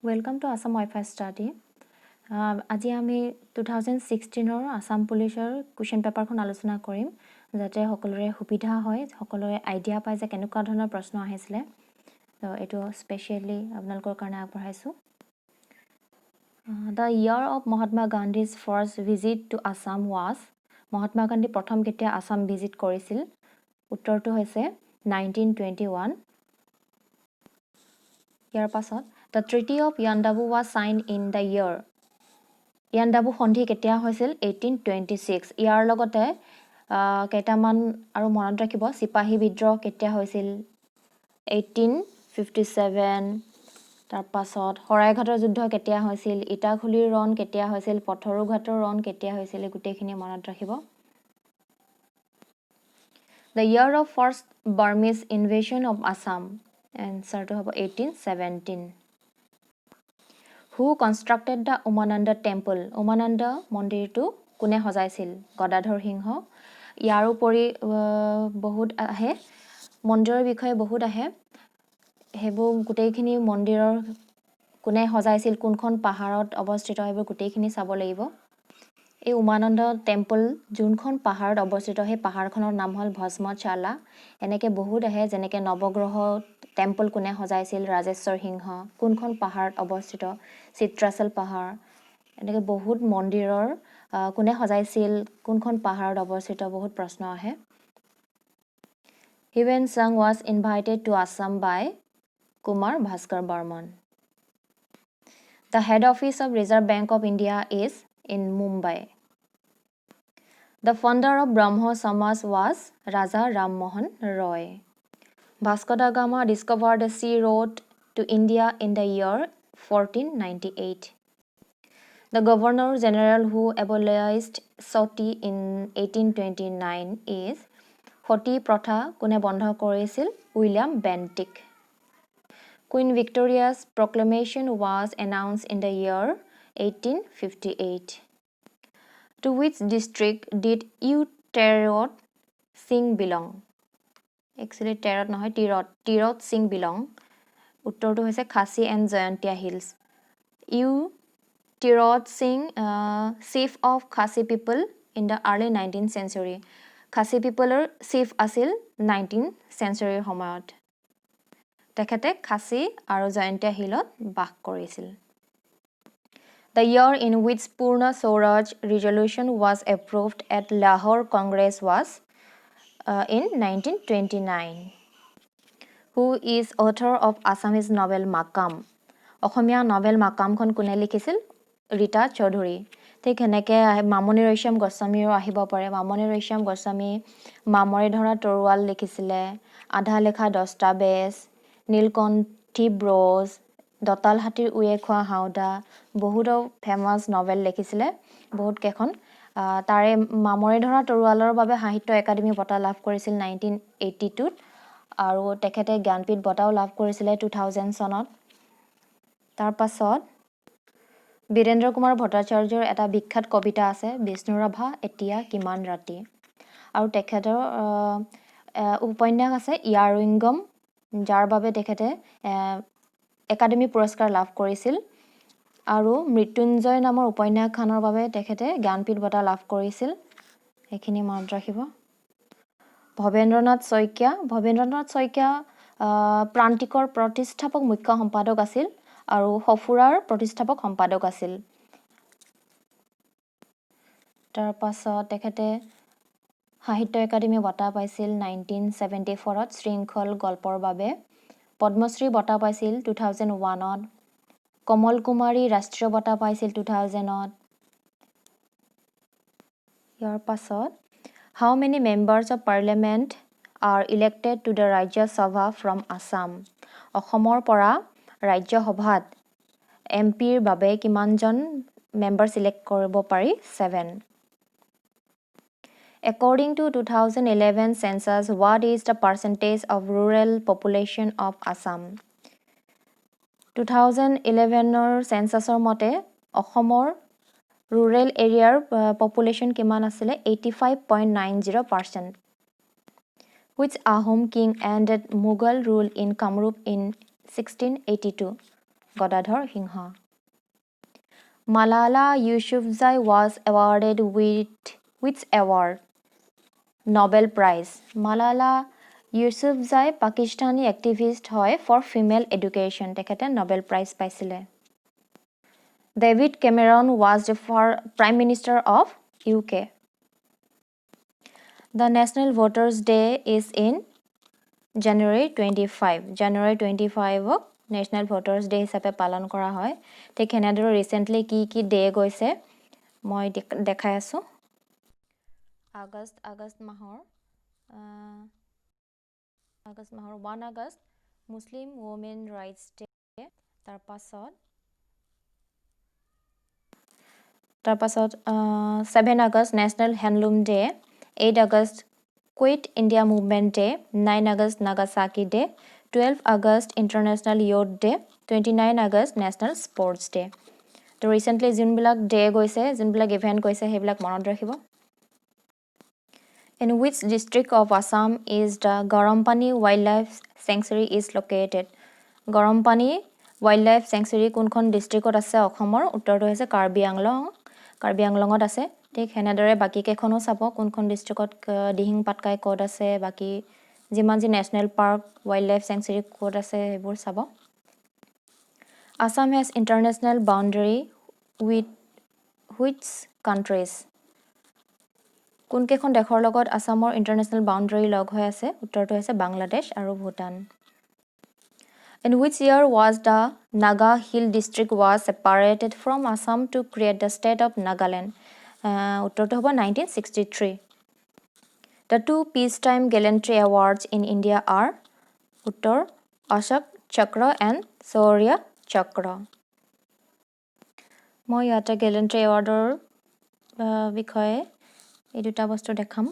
Welcome to Assam Wi-Fi Study. আজি আমি 2016 আসাম পুলিচৰ কুৱেশ্যন পেপাৰখন আলোচনা কৰিম যাতে সকলোৰে সুবিধা হয় সকলোৰে আইডিয়া পায় যে কেনেকুৱা ধৰণৰ প্ৰশ্ন আহিছিলে তো এইটো স্পেচিয়েলি আপোনালোকৰ কাৰণে আগবঢ়াইছোঁ The year of Mahatma Gandhi's first visit to Assam was Mahatma Gandhi প্ৰথম কেতিয়া আসাম ভিজিট কৰিছিল উত্তৰটো হৈছে 1921 ইয়াৰ পাছত The Treaty of Yandabu was signed in the year Yandabo সন্ধি কেতিয়া হৈছিল 1826 ইয়াৰ লগতে কেইটামান আৰু মনত ৰাখিব সিপাহী বিদ্ৰোহ কেতিয়া হৈছিল 1857 তাৰ পাছত হৰাইঘাটৰ যুদ্ধ কেতিয়া হৈছিল ইটাখুলিৰ ৰণ কেতিয়া হৈছিল পথৰুঘাটৰ ৰণ কেতিয়া হৈছিল গোটেইখিনি মনত ৰাখিব The year of first Burmese invasion of Assam answerটো হ'ব 1817 Who constructed the Umananda temple? Umananda মন্দিৰটো কোনে সজাইছিল? গদাধৰ সিংহ। ইয়াৰ উপৰি বহুত আহে মন্দিৰৰ বিষয়ে বহুত আহে হেবো গোটেইখিনি মন্দিৰৰ কোনে সজাইছিল কোনখন পাহাৰত অৱস্থিত হেবো গোটেইখিনি চাব লাগিব এই উমানন্দ টেম্পল যোনখন পাহাৰত অৱস্থিত সেই পাহাৰখনৰ নাম হ'ল ভস্মশালা এনেকে বহুত আহে যেনেকে নৱগ্ৰহ টেম্পল কোনে সজাইছিল ৰাজেশ্বৰ সিংহ কোনখন পাহাৰত অৱস্থিত চিত্ৰাচল পাহাৰ এনেকে বহুত মন্দিৰৰ কোনে সজাইছিল কোনখন পাহাৰত অৱস্থিত বহুত প্ৰশ্ন আহে Hiuen Tsang was invited to Assam by Kumar Bhaskar Burman The head office of Reserve Bank of India is in Mumbai The founder of Brahmo Samaj was Raja Ram Mohan Roy Vasco da Gama discovered the sea road to India in the year 1498. The Governor General who abolished sati in 1829 is সতী প্ৰথা কোনে বন্ধ কৰিছিল William Bentinck Queen Victoria's proclamation was announced in the year 1858. To which district did Utarot Singh belong? Actually, Tarot নহয় Tirot Singh belong. উত্তৰটো হৈছে Khasi and Jaintia hills Tirot Singh, chief of Khasi people in the early 19th century. Khasi peopleৰ chief আছিল 19th century সময়ত তেখেতে খাচী আৰু জয়ন্তীয়া হিলত বাস কৰিছিল The year in which Purna Swaraj resolution was approved at Lahore Congress was in 1929. Who is author of Assamese novel Makam? Assamese novel মাকামখন কোনে লিখিছিল ৰীতা চৌধুৰী ঠিক এনেকে মামনি ৰয়ছম গোস্বামীও আহিব পাৰে মামনি ৰয়ছম গোস্বামী মামৰে ধৰা তৰোৱাল লিখিছিলে আধা লেখা দস্তাবেজ নীলকণ্ঠী ব্ৰজ দতাল হাতীৰ উয়ে খোৱা হাওদা বহুতো ফেমাছ নভেল লিখিছিলে বহুত কেখন তাৰে মামৰে ধৰা তৰোৱালৰ বাবে সাহিত্য একাডেমী বঁটা লাভ কৰিছিল 1982 আৰু তেখেতে জ্ঞানপীঠ বঁটাও লাভ কৰিছিলে 2000 চনত তাৰ পাছত বীৰেন্দ্ৰ কুমাৰ ভট্টাচাৰ্যৰ এটা বিখ্যাত কবিতা আছে বিষ্ণুৰাভা এতিয়া কিমান ৰাতি আৰু তেখেতৰ উপন্যাস আছে ইয়াৰুইংগম যাৰ বাবে তেখেতে একাডেমী পুৰস্কাৰ লাভ কৰিছিল আৰু মৃত্যুঞ্জয় নামৰ উপন্যাসখনৰ বাবে তেখেতে জ্ঞানপীঠ বঁটা লাভ কৰিছিল এইখিনি মনত ৰাখিব ভৱেন্দ্ৰনাথ শইকীয়া প্ৰান্তিকৰ প্ৰতিষ্ঠাপক মুখ্য সম্পাদক আছিল আৰু সফুৰাৰ প্ৰতিষ্ঠাপক সম্পাদক আছিল তাৰ পাছত তেখেতে সাহিত্য একাডেমী বঁটা পাইছিল 1974ত শৃংখল গল্পৰ বাবে পদ্মশ্ৰী বঁটা পাইছিল 2001ত কমল কুমাৰী ৰাষ্ট্ৰীয় বঁটা পাইছিল 2000ত ইয়াৰ পাছত How many members of parliament are elected to the Rajya Sabha from Assam? অসমৰ পৰা ৰাজ্য সভাত এমপিৰ বাবে কিমানজন মেম্বাৰ সিলেক্ট কৰিব পাৰি 7 According to 2011 census what is the percentage of rural population of Assam 2011ৰ সেন্সাসৰ মতে অসমৰ rural area population কিমান আছিলে 85.90% Which Ahom king ended Mughal rule in Kamrup in 1682 Gadadhar Singh Malala Yousafzai was awarded with which award? Nobel Prize. Malala Yousafzai Pakistani activist hoy for female education. Tekhete Nobel Prize paisile. David Cameron was the Prime Minister of UK. The National Voters Day is in January 25. January 25 National Voters Day হিচাপে পালন কৰা হয় ঠিক হেনেদৰে recently কি day গৈছে মই দেখাই আছো আগষ্ট মাহৰ 1 আগষ্ট মুসলিম ওমেন ৰাইটস ডে তাৰ পাছত 7 August national handloom day 8 August Quit India Movement Day, 9 August Nagasaki Day, 12 August International Youth Day, 29 August National Sports Day. So recently Junbilak Day goise, Junbilak event goise, hebilak monot rakhibo. In which district of Assam is the Garampani Wildlife Sanctuary is located? Garampani Wildlife Sanctuary kunkhon districtot ase Okhomor, uttorto hoise Karbi Anglongot ase. ঠিক হেনেদৰে বাকি কেখনো চাব কোনখন ডিস্ট্ৰিক্টত Dihing Patkai code আছে বাকি যিমান যি national park wild life sanctuary code আছে এবোৰ চাব Assam has international boundary with which countries কোন কেখন দেশৰ লগত আসামৰ ইন্টাৰনেশনাল বাউন্ডাৰী লগ হৈ আছে উত্তৰটো হৈছে বাংলাদেশ আৰু Bhutan In which year was the Naga Hill district was separated from Assam to create the state of Nagaland uttorto hobo 1963 The two peacetime gallantry awards in India are uttor Ashok Chakra and Shaurya Chakra মই ইয়াতে gallantry awardৰ বিষয়ে এই দুটা বস্তু দেখাম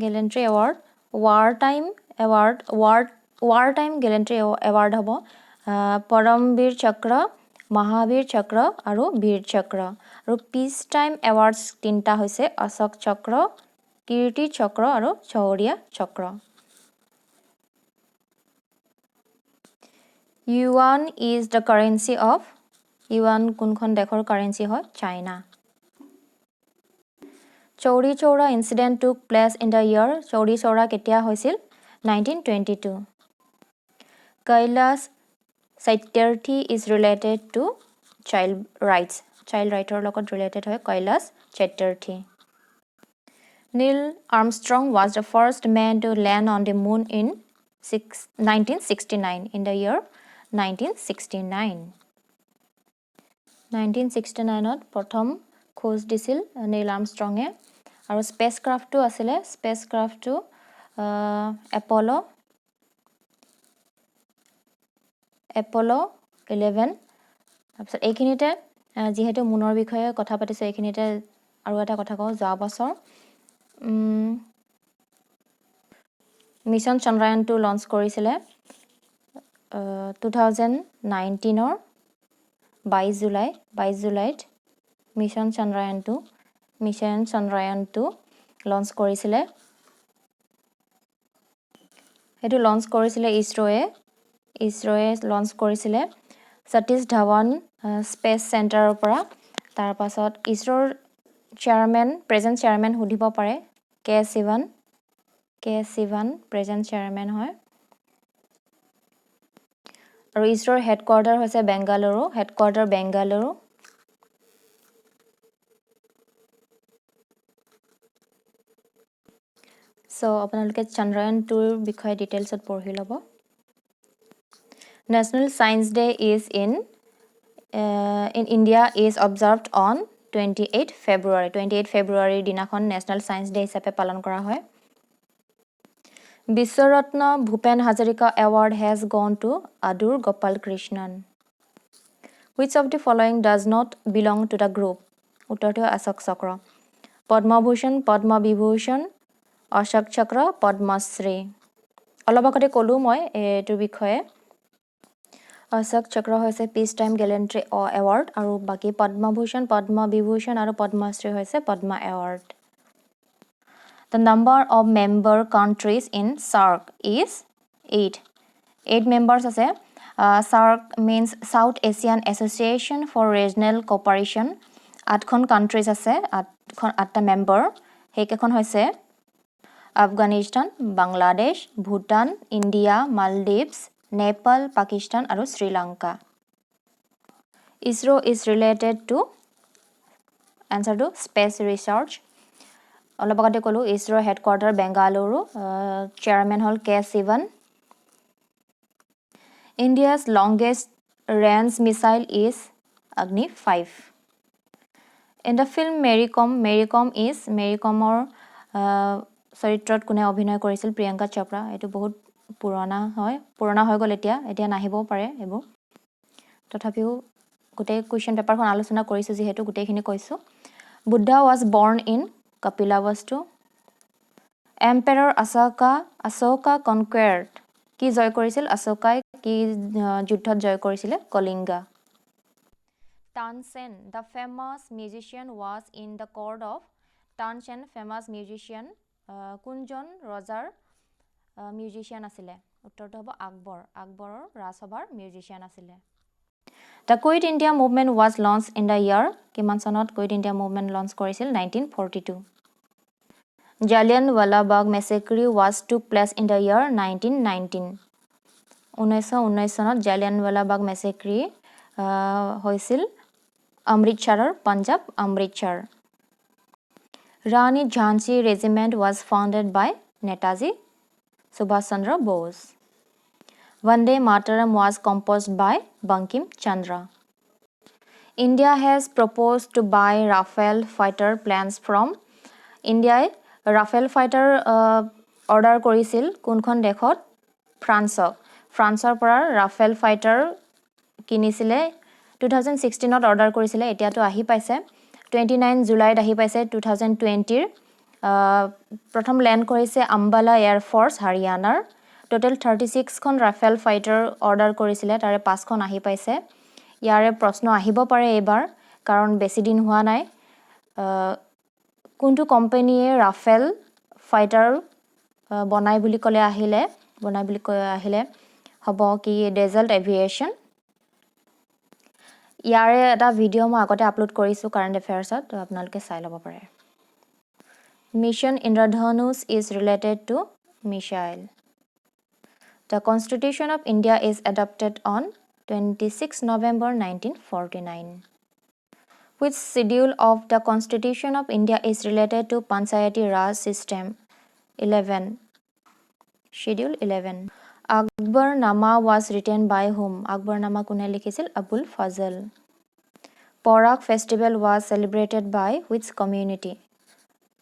gallantry award war time gallantry award hobo Paramveer Chakra Mahavir Chakra আৰু Veer Chakra আৰু peace time awards তিনটা হৈছে Ashok Chakra Kirti Chakra আৰু Shaurya Chakra Yuan is the currency of Yuan kunkhon dekhor currency hoy China Chauri Chaura incident took place in the year Chauri Chaura ketia hoisil 1922 Kailash Satyarthi is related to child rights logot related hoy Kailash Satyarthi Neil Armstrong was the first man to land on the moon in 1969 in the year 1969 ত প্ৰথম খোজ দিছিল নীল আৰ্মষ্ট্ৰঙে আৰু স্পেচক্ৰাফ্টটো আছিল স্পেচক্ৰাফ্টটো এপলো 11 তাৰপিছত এইখিনিতে যেহেতু মুনৰ বিষয়ে কথা পাতিছে এইখিনিতে আৰু এটা কথা কওঁ যোৱা বছৰ মিছন চন্দ্ৰায়ন 2 লঞ্চ কৰিছিলে 2019 ৰ 22 জুলাইত মিছন চন্দ্ৰায়ন 2 লঞ্চ কৰিছিলে এটো লঞ্চ কৰিছিলে ইছৰোয়ে লঞ্চ কৰিছিলে সতীশ ধাৱন স্পেচ চেণ্টাৰৰ পৰা তাৰ পাছত ইছৰোৰ প্ৰেজেন্ট চেয়াৰম্যান হুদিব পাৰে কে শিৱান প্ৰেজেন্ট চেয়াৰম্যান হয় আৰু ইছৰোৰ হেডকোৱাৰ্টাৰ হৈছে বেংগালুৰু সো আপোনালোকে চন্দ্ৰায়ন 2 ৰ বিষয়ে ডিটেইলছত পঢ়ি লব National Science Day is in India is observed on 28 February দিনাখন National Science Day হিচাপে পালন কৰা হয় Biswaratna Bhupen Hazarika Award has gone to Adur Gopal Krishnan. Which of the following does not belong to the group? Uttorto Ashok Chakra. Padma Bhushan, Padma Vibhushan, Ashok Chakra, Padma Shri. Olabakate kolu moi etu bikhoye. Ashok Chakra hoise Peacetime Gallantry Award aru baki Padma Bhushan, Padma Vibhushan aru Padma Shri hoise Padma Award. The number of member countries in SAARC is 8 members আছে SAARC means South Asian Association for Regional Cooperation. 8খন countries আছে, 8টা member. সেইকেইখন হৈছে Afghanistan, Bangladesh, Bhutan, India, Maldives, Nepal, Pakistan আৰু Sri Lanka. ISRO is related to answer to space research. অলপ আগতে ক'লো ISRO হেডকোৱাৰ্টাৰ বেংগালুৰু, চেয়াৰমেন হ'ল K. Sivan. India's longest range missile is Agni 5. In the film Mary Kom is Mary Komor চৰিত্ৰত কোনে অভিনয় কৰিছিল? প্ৰিয়ংকা চোপ্ৰা। এইটো বহুত পুৰণা হৈ গ'ল, এতিয়া নাহিবও পাৰে এইবোৰ। তথাপিও গোটেই কুৱেশ্যন পেপাৰখন আলোচনা কৰিছোঁ যিহেতু গোটেইখিনি কৈছোঁ। Buddha was born in Kapilavastu. Emperor Ashoka conquered কি জয় কৰিছিল? আশোকাই কি যুদ্ধত জয় কৰিছিলে? Kalinga. Tansen the famous musician was in the court of. Tansen famous musician কোনজন ৰজাৰ মিউজিচিয়ান আছিলে? উত্তৰটো হ'ব আকবৰৰ ৰাজসভাৰ মিউজিচিয়ান আছিলে। The quit India movement was launch in the year. কিমান চনত কুইট ইণ্ডিয়া মুভমেণ্ট লঞ্চ কৰিছিল? 1942। Jallianwala Bagh massacre was took place in the year 1919। 1919 চনত জালিয়ানৱালাবাগ মেছেক্ৰি হৈছিল অমৃতসৰৰ, Punjab Amritsar. Rani Jhansi regiment was founded by Netaji Subhas Chandra Bose. Vande Mataram was composed by Bankim Chandra. India has proposed to buy Rafale fighter planes from India. Rafale fighter order কৰিছিল কোনখন দেশত? ফ্ৰান্সৰ পৰা Rafale fighter কিনিছিলে 2016ত order কৰিছিলে। এতিয়াতো আহি পাইছে 29 জুলাইত আহি পাইছে 2020ৰ। প্ৰথম লেণ্ড কৰিছে আম্বালা এয়াৰফৰ্চ হাৰিয়ানাৰ। টোটেল 36খন ৰাফেল ফাইটাৰ অৰ্ডাৰ কৰিছিলে, তাৰে 5খন আহি পাইছে। ইয়াৰে প্ৰশ্ন আহিব পাৰে এইবাৰ, কাৰণ বেছি দিন হোৱা নাই। কোনটো কোম্পানীয়ে ৰাফেল ফাইটাৰ বনাই বুলি আহিলে হ'ব কি? ডেজাল্ট এভিয়েশ্যন। ইয়াৰে এটা ভিডিঅ' মই আগতে আপলোড কৰিছোঁ কাৰেণ্ট এফেয়াৰ্ছত, আপোনালোকে চাই ল'ব পাৰে। Mission Indradhanush is related to missile. The Constitution of India is adopted on 26 November 1949. Which schedule of the Constitution of India is related to Panchayati Raj system? 11. Schedule 11. Akbarnama was written by whom? Akbarnama কোনে লিখিছিল? Abul Fazl. Porak festival was celebrated by which community?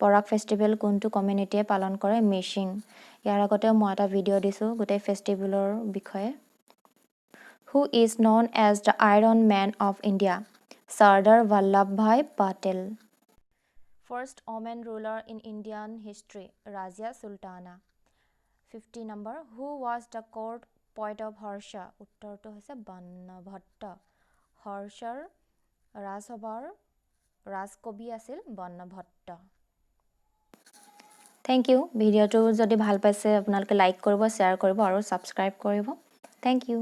Porak festival কোনটো কমিউনিটিয়ে পালন কৰে? মিচিং। ইয়াৰ আগতে মই এটা video' দিছোঁ গোটেই ফেষ্টিভেলৰ বিষয়ে। Who is known as the Iron Man of India? Sardar Vallabhbhai Patel. First woman ruler in Indian history, Razia Sultana. 50 number. Who was the court poet of Harsha? উত্তৰটো হৈছে বৰ্ণভট্ট। হৰ্ষৰ ৰাজসভাৰ ৰাজকবি আছিল বৰ্ণভট্ট। Thank U. ভিডিঅ'টো যদি ভাল পাইছে আপোনালোকে লাইক কৰিব, share কৰিব আৰু ছাবস্ক্ৰাইব কৰিব। Thank U.